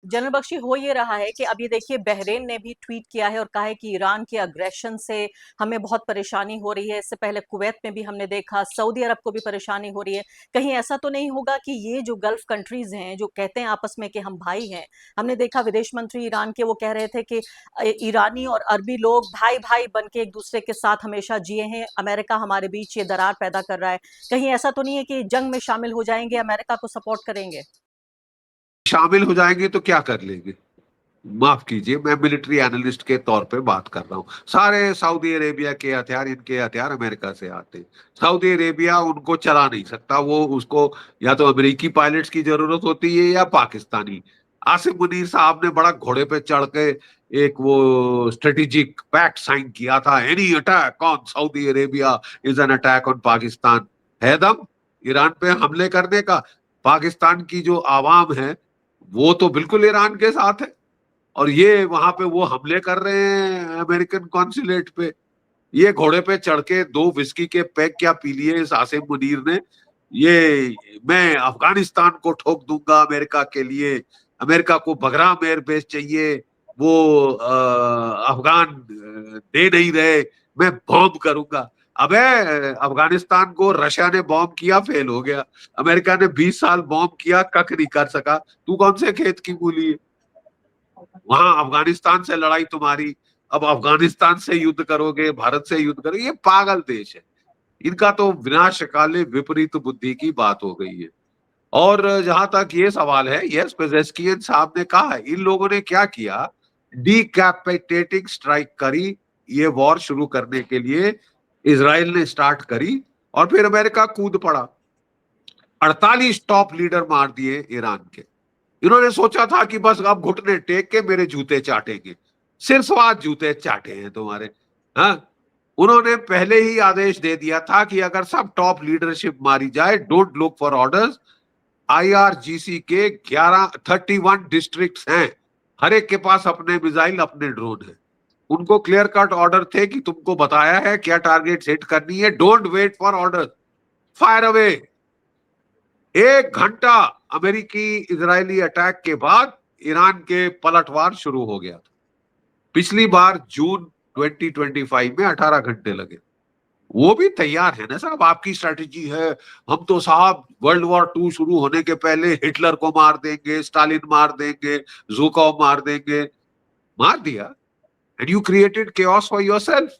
General Bakshi, हो ये रहा है कि अब ये देखिए बहरीन ने भी ट्वीट किया है और कहा है कि ईरान के अग्रेशन से हमें बहुत परेशानी हो रही है। इससे पहले कुवैत में भी हमने देखा, सऊदी अरब को भी परेशानी हो रही है। कहीं ऐसा तो नहीं होगा कि ये जो गल्फ कंट्रीज हैं जो कहते हैं आपस में कि हम भाई हैं, हमने देखा विदेश मंत्री ईरान के वो कह रहे थे कि ईरानी और अरबी लोग भाई भाई बन के एक दूसरे के साथ हमेशा जिए हैं, अमेरिका हमारे बीच ये दरार पैदा कर रहा है। कहीं ऐसा तो नहीं है कि जंग में शामिल हो जाएंगे, अमेरिका को सपोर्ट करेंगे? शामिल हो जाएंगे तो क्या कर लेंगे? माफ कीजिए, मैं मिलिट्री एनालिस्ट के तौर पे बात कर रहा हूँ। सारे सऊदी अरेबिया के हथियार, इनके हथियार अमेरिका से आते हैं। सऊदी अरेबिया उनको चला नहीं सकता, वो उसको या तो अमेरिकी पायलट्स की जरूरत होती है या पाकिस्तानी। आसिम मुनीर साहब ने बड़ा घोड़े पे चढ़ के एक वो स्ट्रेटेजिक पैक्ट साइन किया था, any attack on Saudi Arabia is an attack on Pakistan. है दम ईरान पे हमले करने का। पाकिस्तान की जो आवाम है वो तो बिल्कुल ईरान के साथ है, और ये वहां पे वो हमले कर रहे हैं अमेरिकन कॉन्सुलेट पे। ये घोड़े पे चढ़ के 2 विस्की के पैक क्या पी लिए इस आसिम मुनीर ने। ये मैं अफगानिस्तान को ठोक दूंगा अमेरिका के लिए, अमेरिका को बगराम एयरबेस चाहिए, वो अफगान दे नहीं रहे, मैं बॉम्ब करूंगा। अबे अफगानिस्तान को रशिया ने बॉम्ब किया, फेल हो गया। अमेरिका ने 20 साल बॉम्ब किया, कख नहीं कर सका। तू कौन से खेत की मूली है? वहां अफगानिस्तान से लड़ाई तुम्हारी, अब अफगानिस्तान से युद्ध करोगे, भारत से युद्ध करोगे। ये पागल देश है। इनका तो विनाश काले विपरीत बुद्धि की बात हो गई है। और जहां तक ये सवाल है, यस, पेजेस्कियन साहब ने कहा है, इन लोगों ने क्या किया, डीकैपिटेटिंग स्ट्राइक करी, ये वॉर शुरू करने के लिए इसराइल ने स्टार्ट करी, और फिर अमेरिका कूद पड़ा। 48 टॉप लीडर मार दिए ईरान के। इन्होंने सोचा था कि बस अब घुटने टेक के मेरे जूते चाटेंगे। सिरसवाद जूते चाटे हैं तुम्हारे। हाँ, उन्होंने पहले ही आदेश दे दिया था कि अगर सब टॉप लीडरशिप मारी जाए, don't look for orders. IRGC के 31 डिस्ट्रिक्ट्स हैं, हर एक के पास अपने मिसाइल, अपने ड्रोन है। उनको क्लियर कट ऑर्डर थे कि तुमको बताया है क्या टारगेट हिट करनी है, don't wait for order, fire away. 1 घंटा अमेरिकी इजरायली अटैक के बाद ईरान के पलटवार शुरू हो गया था। पिछली बार जून 2025 में 18 घंटे लगे। वो भी तैयार है ना साहब, आपकी स्ट्रेटेजी है, हम तो साहब वर्ल्ड वॉर 2 शुरू होने के पहले हिटलर को मार देंगे, स्टालिन मार देंगे, ज़ुकोव मार देंगे। मार दिया, and you created chaos for yourself.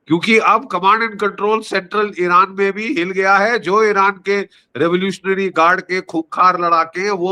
क्योंकि अब command and control central Iran में भी हिल गया है। जो ईरान के रेवोल्यूशनरी गार्ड के खूंखार लड़ाके हैं वो